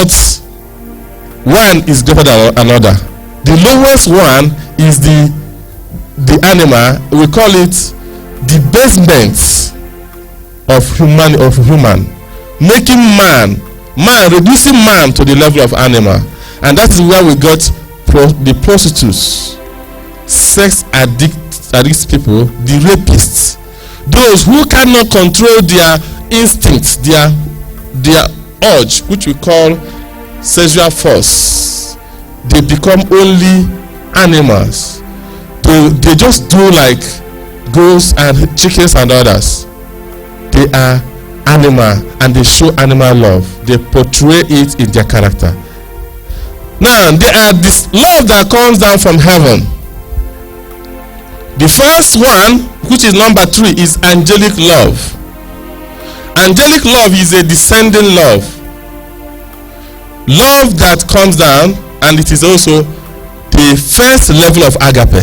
but one is greater than another. The lowest one is the animal. We call it the basement of human, making man, reducing man to the level of animal. And that is where we got the prostitutes, sex addict people, the rapists, those who cannot control their instincts, their urge, which we call sexual force. They become only animals. They just do like goats and chickens and others. They are animal, and they show animal love. They portray it in their character. Now, there are this love that comes down from heaven. The first one, which is number 3, is angelic love. Angelic love is a descending love. Love that comes down, and it is also the first level of agape.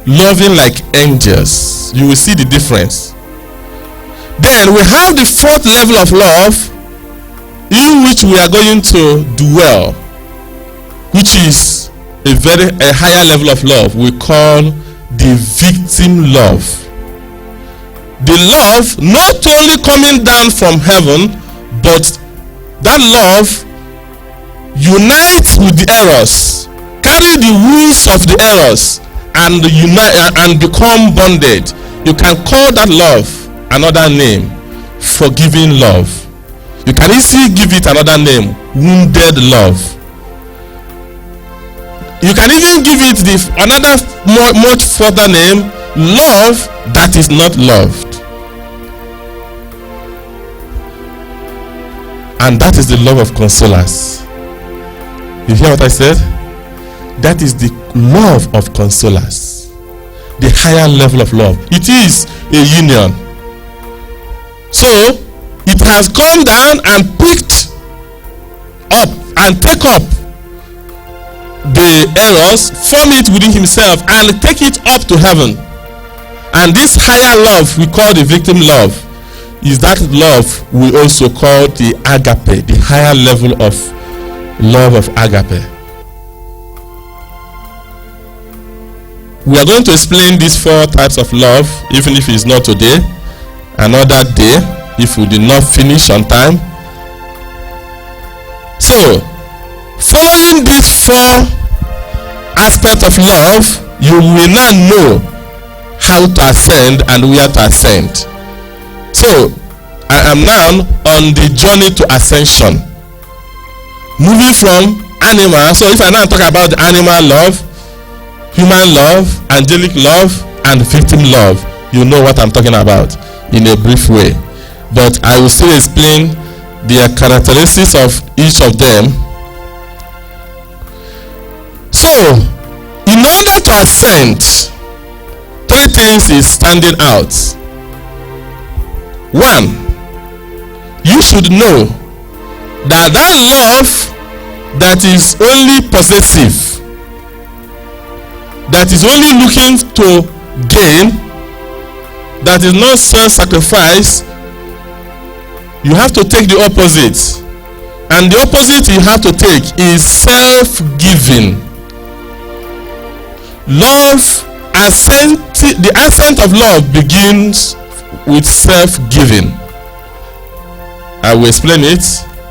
Loving like angels. You will see the difference. Then we have the 4th level of love, in which we are going to dwell, which is a higher level of love. We call the victim love. The love not only coming down from heaven, but that love unites with the eros, carry the wounds of the eros, and unite and become bonded. You can call that love another name, forgiving love. You can easily give it another name, wounded love. You can even give it another much further name, love that is not loved. And that is the love of consolers. You hear what I said? That is the love of consolers. The higher level of love. It is a union. So, it has gone down and picked up and take up the eros, form it within himself, and take it up to heaven. And this higher love we call the victim love is that love we also call the agape, the higher level of love of agape. We are going to explain these 4 types of love, even if it's not today, another day, if we did not finish on time. So, following these 4 aspects of love, you will now know how to ascend and where to ascend. So, I am now on the journey to ascension. Moving from animal. So, if I now talk about the animal love, human love, angelic love, and victim love, you know what I'm talking about in a brief way. But I will still explain the characteristics of each of them. So, in order to ascend, 3 things is standing out. 1, you should know that love that is only possessive, that is only looking to gain, that is not self-sacrifice, you have to take the opposite. And the opposite you have to take is self-giving. Love, the ascent of love begins with self-giving. I will explain it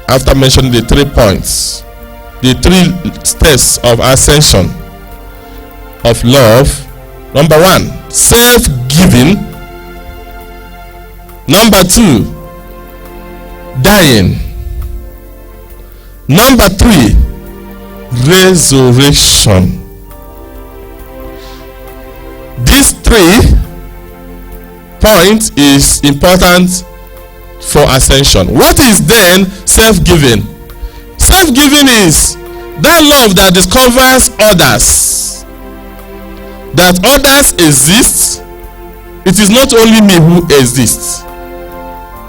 after mentioning the 3 points, the 3 steps of ascension of love. Number 1, self-giving. Number 2, dying. Number 3, resurrection. These 3 points is important for ascension. What is then self-giving? Self-giving is that love that discovers others, that others exist. It is not only me who exists.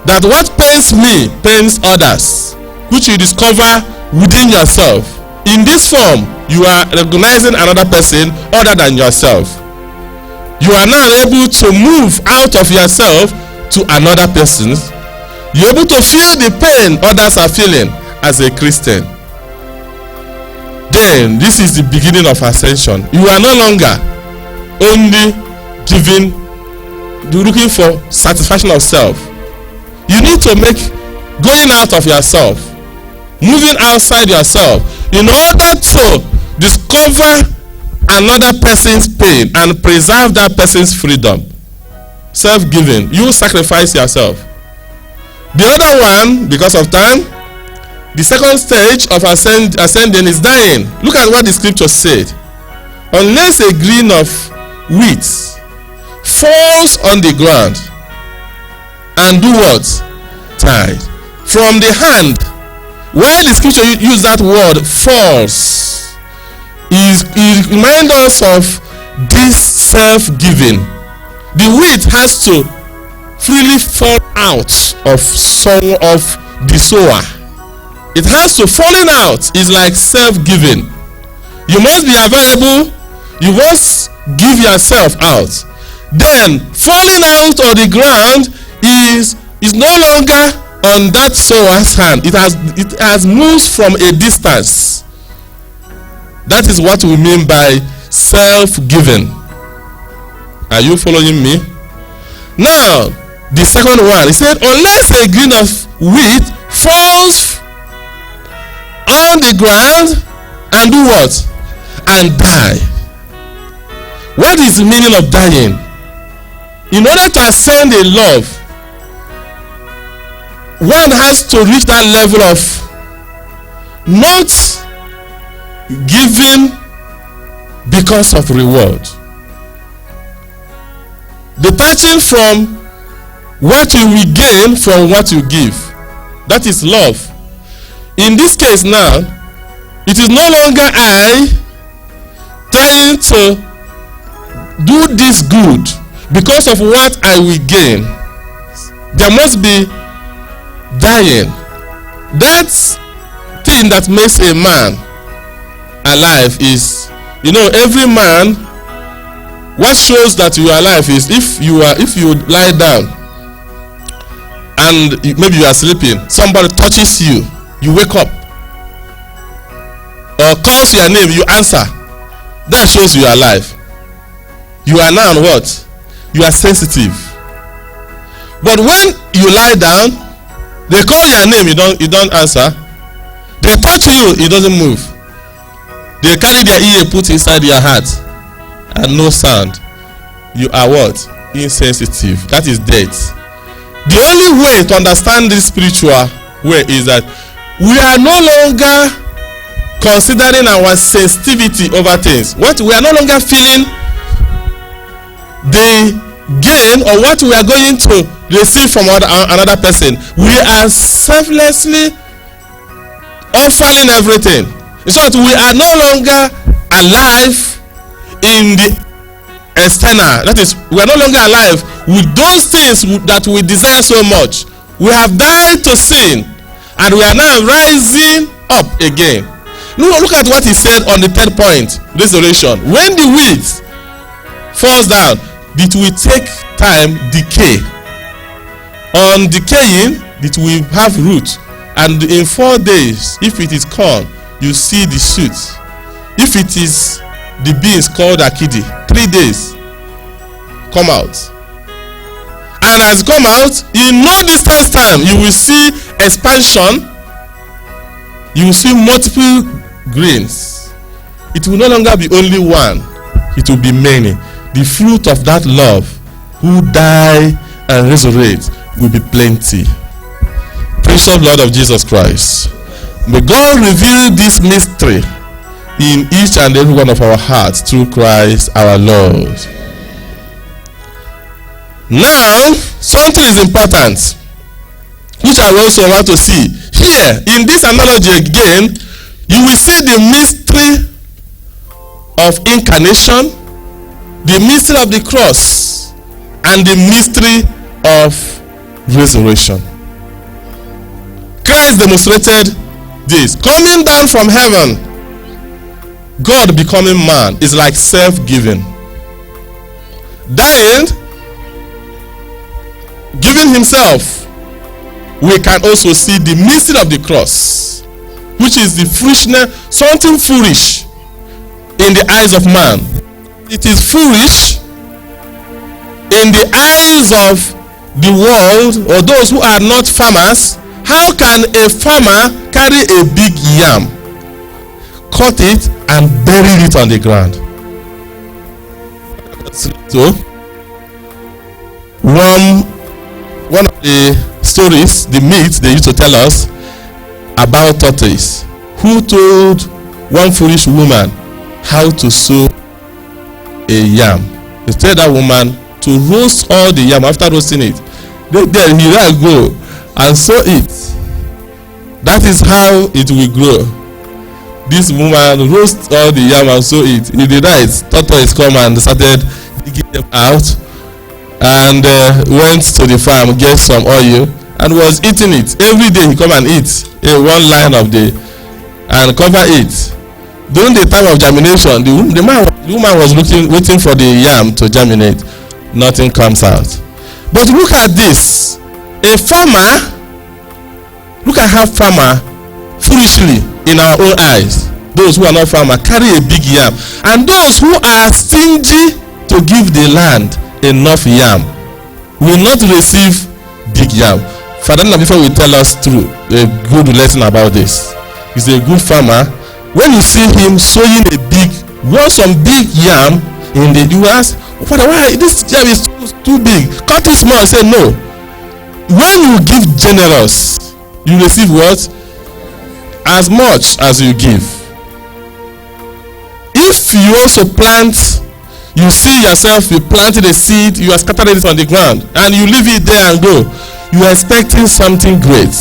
That what pains me pains others, which you discover within yourself. In this form, you are recognizing another person other than yourself. You are now able to move out of yourself to another person. You're able to feel the pain others are feeling, as a Christian, then this is the beginning of ascension. You are no longer only looking for satisfaction of self. You need to make going out of yourself, moving outside yourself, in order to discover another person's pain and preserve that person's freedom. Self-giving. You sacrifice yourself. The other one, because of time, the second stage of ascending is dying. Look at what the scripture said. Unless a grain of wheat falls on the ground and do what? Died. From the hand. Why the scripture use that word falls? It reminds us of this self-giving. The wheat has to freely fall out of the sower. It has to falling out. Is like self-giving. You must be available. You must give yourself out. Then falling out of the ground is no longer on that sower's hand. It has moved from a distance. That is what we mean by self-giving. Are you following me? Now, the second one, he said, unless a grain of wheat falls on the ground and do what? And die. What is the meaning of dying? In order to ascend in love, one has to reach that level of not giving because of reward. Detaching from what you will gain from what you give. That is love. In this case now, it is no longer I trying to do this good because of what I will gain. There must be dying. That thing that makes a man alive is, every man, what shows that you are alive is if you lie down and maybe you are sleeping, somebody touches you, you wake up, or calls your name, you answer. That shows you are alive. You are now what? You are sensitive. But when you lie down, they call your name, you don't answer. They touch you, it doesn't move. They carry their ear, put inside your heart, and no sound. You are what? Insensitive. That is death. The only way to understand this spiritual way is that we are no longer considering our sensitivity over things. We are no longer feeling the gain or what we are going to receive from another person. We are selflessly offering everything. In short, we are no longer alive in the external. That is, we are no longer alive with those things that we desire so much. We have died to sin and we are now rising up again. Look at what he said on the third point, resurrection. When the wheat falls down, it will take time decay. On decaying, it will have root, and in 4 days, if it is corn, you see the shoot. If it is the beans called akidi, 3 days come out. And as it come out, in no distance time, you will see expansion. You will see multiple grains. It will no longer be only one. It will be many. The fruit of that love who die and resurrect will be plenty. Precious Lord of Jesus Christ, may God reveal this mystery in each and every one of our hearts through Christ our Lord. Now, something is important, which I also want to see. Here, in this analogy again, you will see the mystery of incarnation, the mystery of the cross, and the mystery of resurrection. Christ demonstrated this. Coming down from heaven, God becoming man is like self-giving. Dying, giving himself. We can also see the mystery of the cross. which is the foolishness, something foolish in the eyes of man. It is foolish in the eyes of the world or those who are not farmers. How can a farmer carry a big yam, cut it and bury it on the ground? So, one of the stories, the myths they used to tell us about tortoise, who told one foolish woman how to sow a yam. They told that woman to roast all the yam. After roasting it, then he let go and sow it. That is how it will grow. This woman roast all the yam and sow it. In the night, tortoise come and started digging them out, and went to the farm, get some oil, and was eating it. Every day he come and eat one line of the and cover it. During the time of germination, the woman was waiting for the yam to germinate. Nothing comes out. But look at this. A farmer, look at how farmer foolishly in our own eyes, those who are not farmer carry a big yam, and those who are stingy to give the land enough yam will not receive big yam. Father, before we tell us through a good lesson about this, he's a good farmer. When you see him sowing some big yam in the, you ask, Father, why this yam is too big? Cut it small. Say no. When you give generous, you receive what? As much as you give. If you also plant, you see yourself, you planted a seed, you are scattering it on the ground, and you leave it there and go, you are expecting something great.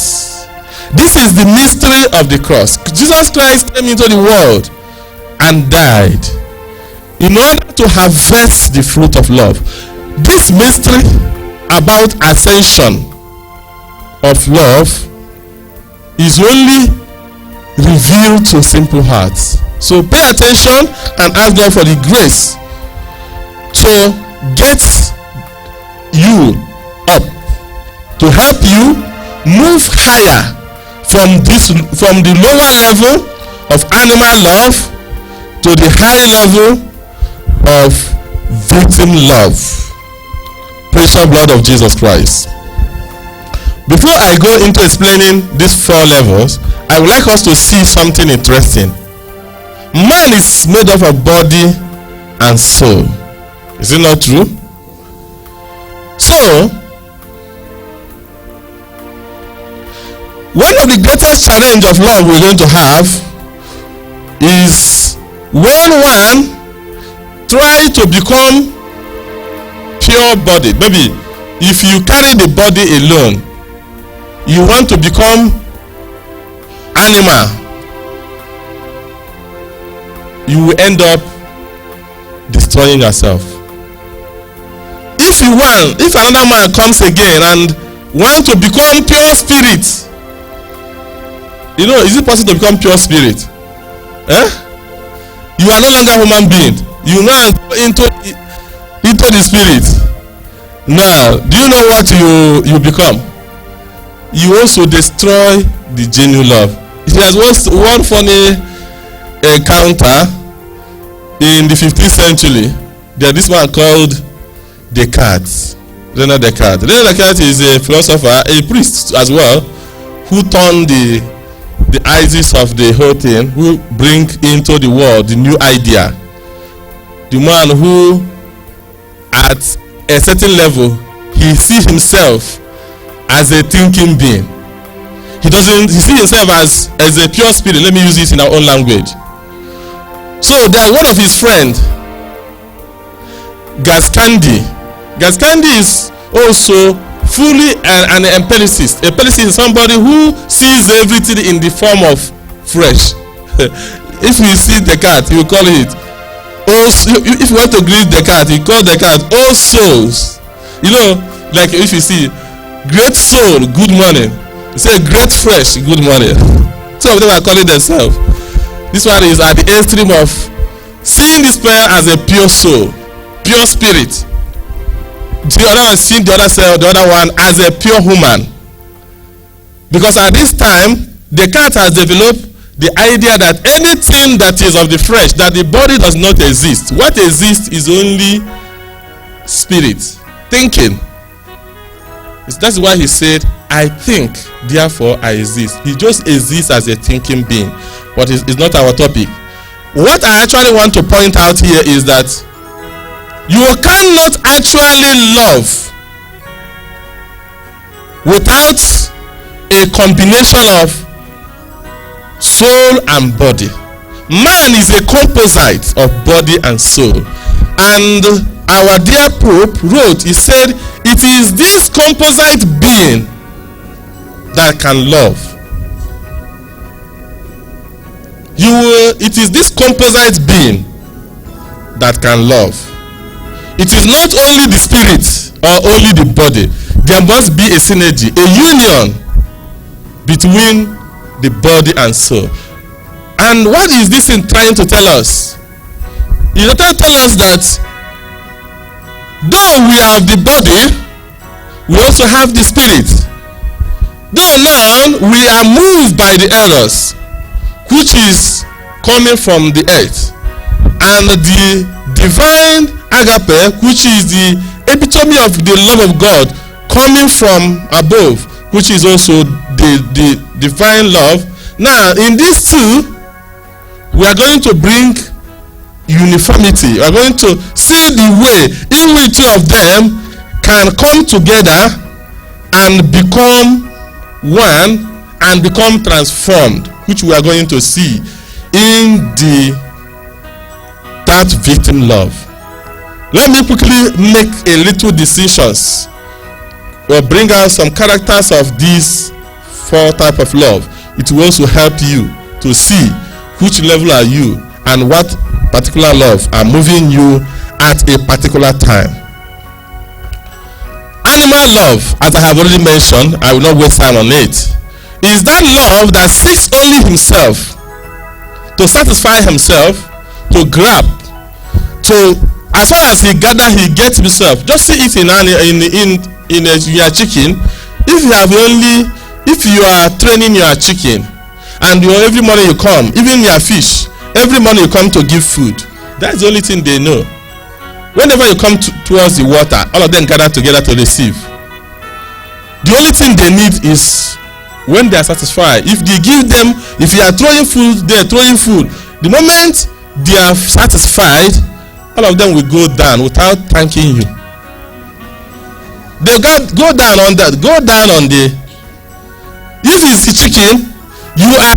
This is the mystery of the cross. Jesus Christ came into the world and died in order to harvest the fruit of love. This mystery about ascension of love is only revealed to simple hearts. So pay attention and ask God for the grace to get you up, to help you move higher from the lower level of animal love to the high level of victim love. Precious blood of Jesus Christ. Before I go into explaining these 4 levels, I would like us to see something interesting. Man is made up of body and soul. Is it not true? So, one of the greatest challenge of love we're going to have is when one try to become pure body. Maybe if you carry the body alone, you want to become animal, you will end up destroying yourself. If another man comes again and want to become pure spirit, is it possible to become pure spirit? You are no longer human being. You now go into the spirit. Now, do you know what you become? You also destroy the genuine love. There was one funny encounter in the 15th century. There's this one called Descartes. René Descartes is a philosopher, a priest as well, who turned the ideas of the whole thing, who bring into the world the new idea. The man who at a certain level he sees himself as a thinking being. He sees himself as a pure spirit. Let me use this in our own language. So there's one of his friends, Gascandi. Gascandi is also fully an empiricist. Empiricist is somebody who sees everything in the form of fresh. If you see Descartes, you call it. If you want to greet Descartes, you call Descartes all souls. Like if you see great soul, good morning. You say great fresh, good morning. Two of them are calling themselves. This one is at the extreme of seeing this person as a pure soul, pure spirit. The other one seeing the other one as a pure human. Because at this time, Descartes has developed the idea that anything that is of the flesh, that the body does not exist. What exists is only spirit, thinking. That's why he said, I think, therefore I exist. He just exists as a thinking being, but it's not our topic. What I actually want to point out here is that you cannot actually love without a combination of soul and body. Man is a composite of body and soul. And our dear Pope wrote, he said, it is this composite being that can love. It is this composite being that can love. It is not only the spirit or only the body. There must be a synergy, a union between the body and soul. And what is this in trying to tell us? It is trying to tell us that though we have the body, we also have the spirit. Though now we are moved by the eros, which is coming from the earth, and the divine agape, which is the epitome of the love of God coming from above, which is also the divine love. Now in these two, we are going to bring uniformity. We are going to see the way in which two of them can come together and become one and become transformed, which we are going to see in that victim love. Let me quickly make a little decisions or bring out some characters of these four types of love. It will also help you to see which level are you and what particular love are moving you at a particular time. Animal love, as I have already mentioned, I will not waste time on it, is that love that seeks only himself, to satisfy himself, to grab, to, as far as he gathers, he gets himself. Just see it in your chicken. If you are training your chicken, and every morning you come, even your fish, every morning you come to give food, that's the only thing they know. Whenever you come towards the water, all of them gather together to receive. The only thing they need is when they are satisfied. If you give them, if you are throwing food, they are throwing food. The moment they are satisfied, all of them will go down without thanking you. They go down on that. Go down on the. If it's the chicken, you are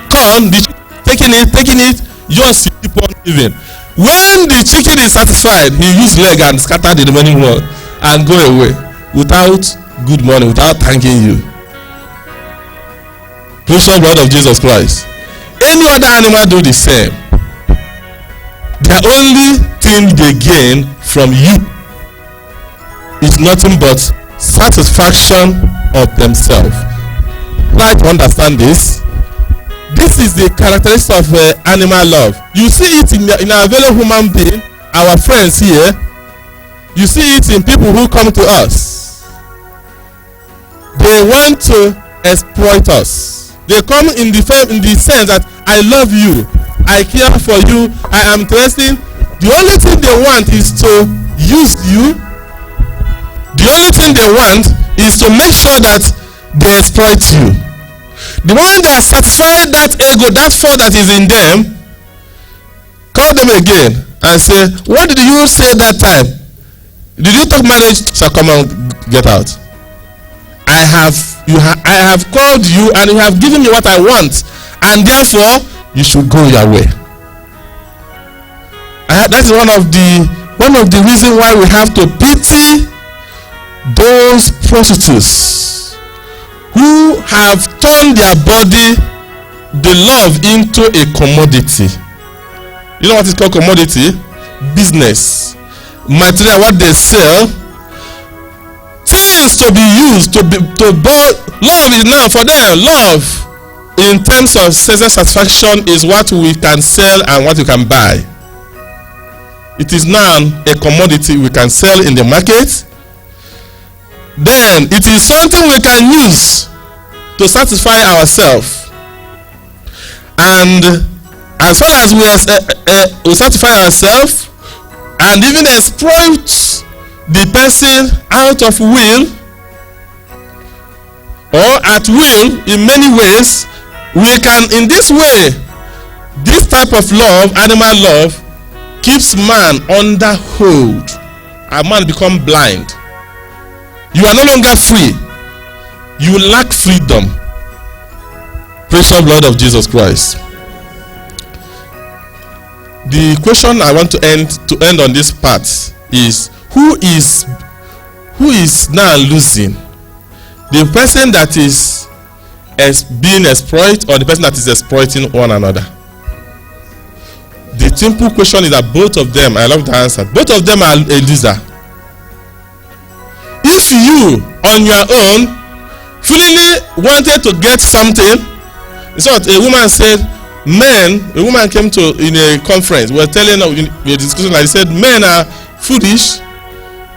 corn, the chicken taking it, yours you keep on giving. When the chicken is satisfied, he use leg and scatter the remaining one and go away without good morning, without thanking you. Precious blood of Jesus Christ. Any other animal do the same. The only thing they gain from you is nothing but satisfaction of themselves. Try to understand this. This is the characteristic of animal love. You see it in our fellow human being, our friends here. You see it in people who come to us. They want to exploit us. They come in the sense that I love you, I care for you, I am interested. The only thing they want is to use you. The only thing they want is to make sure that they exploit you. The moment they are satisfied that ego, that thought that is in them, call them again and say, what did you say that time? Did you talk marriage? So come on, get out. I have called you and you have given me what I want, and therefore you should go your way. That is one of the reasons why we have to pity those prostitutes who have turned their body, the love, into a commodity. You know what is called commodity? Business. Material, what they sell. Things to be used to buy. Love is now for them. Love in terms of sensual satisfaction is what we can sell and what we can buy. It is now a commodity we can sell in the market. Then it is something we can use to satisfy ourselves. And as far as we satisfy ourselves and even exploit the person out of will or at will in many ways, we can, in this way, this type of love, animal love, keeps man under hold. A man become blind. You are no longer free. You lack freedom. Precious blood of Jesus Christ. The question I want to end on this part is, who is now losing? The person that is being exploited, or the person that is exploiting one another? The simple question is that both of them, I love the answer, both of them are a loser. If you on your own freely wanted to get something, so a woman said, a woman came to in a conference, we were telling her in a discussion, I said men are foolish.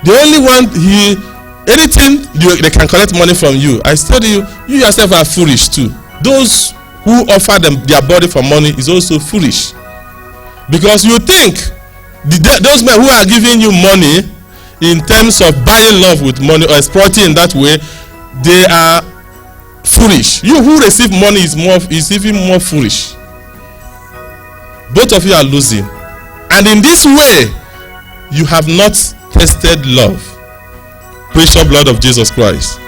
They only want anything they can collect money from you. I told you, you yourself are foolish too. Those who offer them their body for money is also foolish. Because you think those men who are giving you money in terms of buying love with money or exploiting in that way, they are foolish. You who receive money is even more foolish. Both of you are losing. And in this way, you have not tested love. Precious blood of Jesus Christ.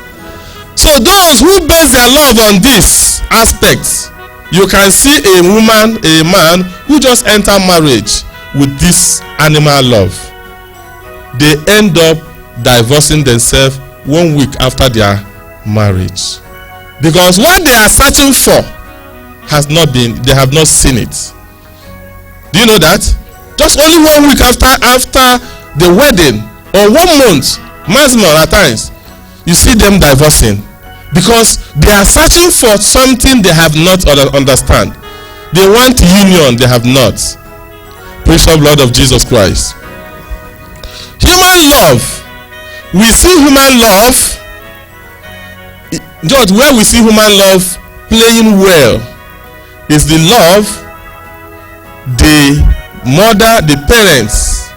So those who base their love on this aspect, you can see a woman, a man who just enter marriage with this animal love. They end up divorcing themselves 1 week after their marriage. Because what they are searching for they have not seen it. Do you know that? Just only 1 week after the wedding, or 1 month, maximum at times, you see them divorcing. Because they are searching for something they have not understand. They want union, they have not. Precious blood of Jesus Christ. Human love. We see human love. Just where we see human love playing well is the love the mother, the parents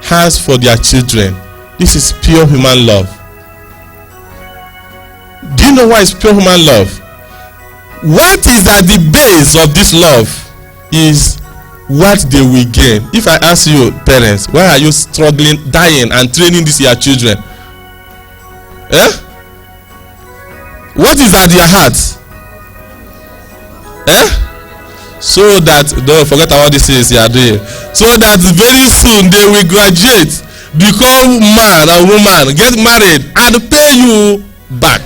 has for their children. This is pure human love. Do you know why it's pure human love? What is at the base of this love is what they will gain. If I ask you, parents, why are you struggling, dying and training these your children? What is at your heart? So that, don't forget about this is you are doing, so that very soon they will graduate, become man or woman, get married and pay you back.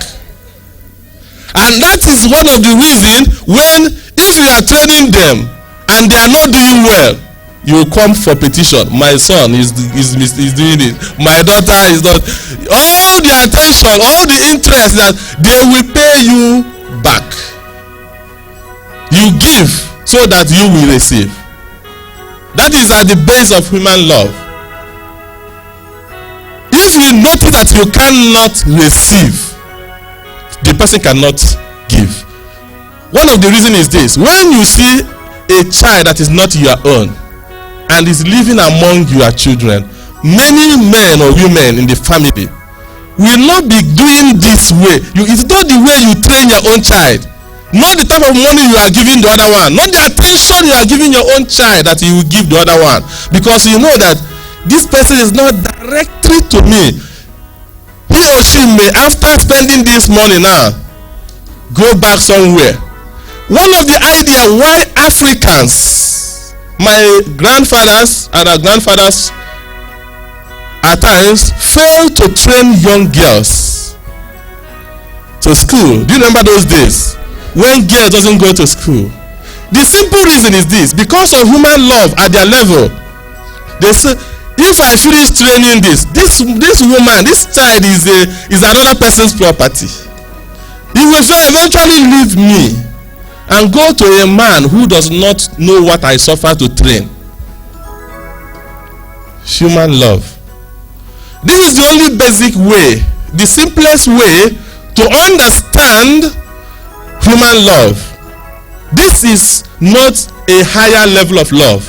And that is one of the reasons when, if you are training them and they are not doing well, you will come for petition. My son is doing it, my daughter is not. All the attention, all the interest that they will pay you back. You give so that you will receive. That is at the base of human love. If you notice that you cannot receive, the person cannot give. One of the reasons is this: when you see a child that is not your own and is living among your children, many men or women in the family will not be doing this way. It's not the way you train your own child, not the type of money you are giving the other one, not the attention you are giving your own child that you will give the other one, because you know that this person is not directly to me. He or she may, after spending this money now, go back somewhere. One of the ideas why Africans, my grandfathers and our grandfathers at times fail to train young girls to school. Do you remember those days when girls doesn't go to school? The simple reason is this: because of human love at their level. They say, if I finish training this woman, this child is another person's property. He will eventually leave me and go to a man who does not know what I suffer to train. Human love. This is the only basic way, the simplest way to understand human love. This is not a higher level of love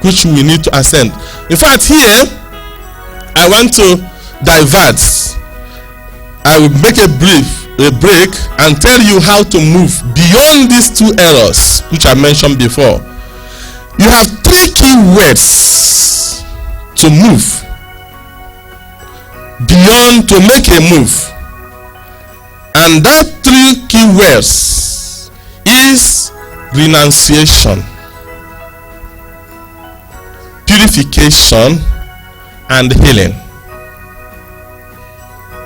which we need to ascend. In fact, here I want to divert. I will make a break and tell you how to move beyond these two errors which I mentioned before. You have three key words to move beyond, to make a move, and that three key words is renunciation, purification, and healing.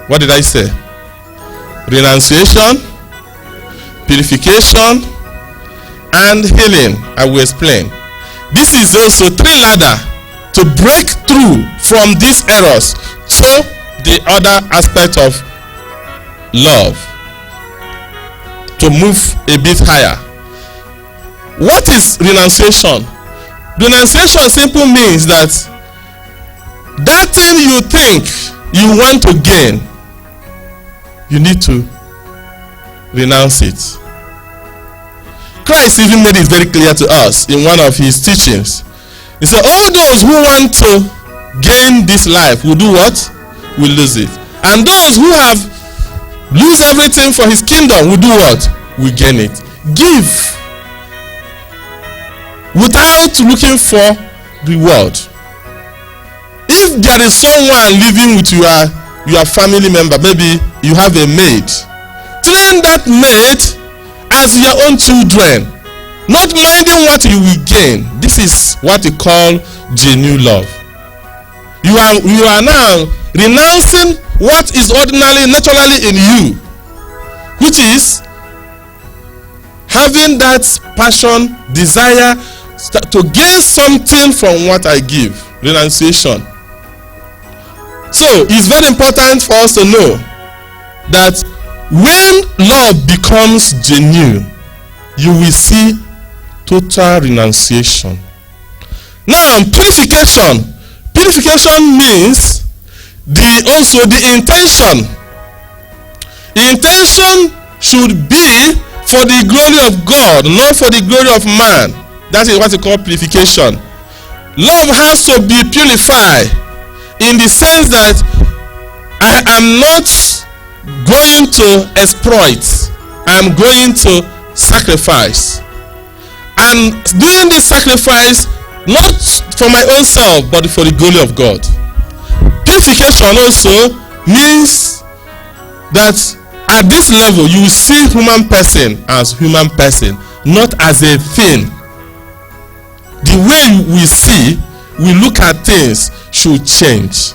What did I say? Renunciation, purification, and healing. I will explain. This is also three ladder to break through from these errors to the other aspect of love, to move a bit higher. What is renunciation? Renunciation simply means that thing you think you want to gain, you need to renounce it. Christ even made it very clear to us in one of his teachings. He said, all those who want to gain this life will do what? Will lose it. And those who have lose everything for his kingdom will do what? Will gain it. Give without looking for reward. If there is someone living with your family member, maybe you have a maid, train that maid as your own children, not minding what you will gain. This is what we call genuine love. You are now renouncing what is ordinarily, naturally in you, which is having that passion, desire to gain something from what I give. Renunciation. So it's very important for us to know that when love becomes genuine, you will see total renunciation. Now, purification. Purification means also the intention. Intention should be for the glory of God, not for the glory of man. That is what we call purification. Love has to be purified in the sense that I am not going to exploit, I'm going to sacrifice. And doing this sacrifice not for my own self but for the glory of God. Purification also means that at this level you will see human person as human person, not as a thing. The way we see, we look at things should change.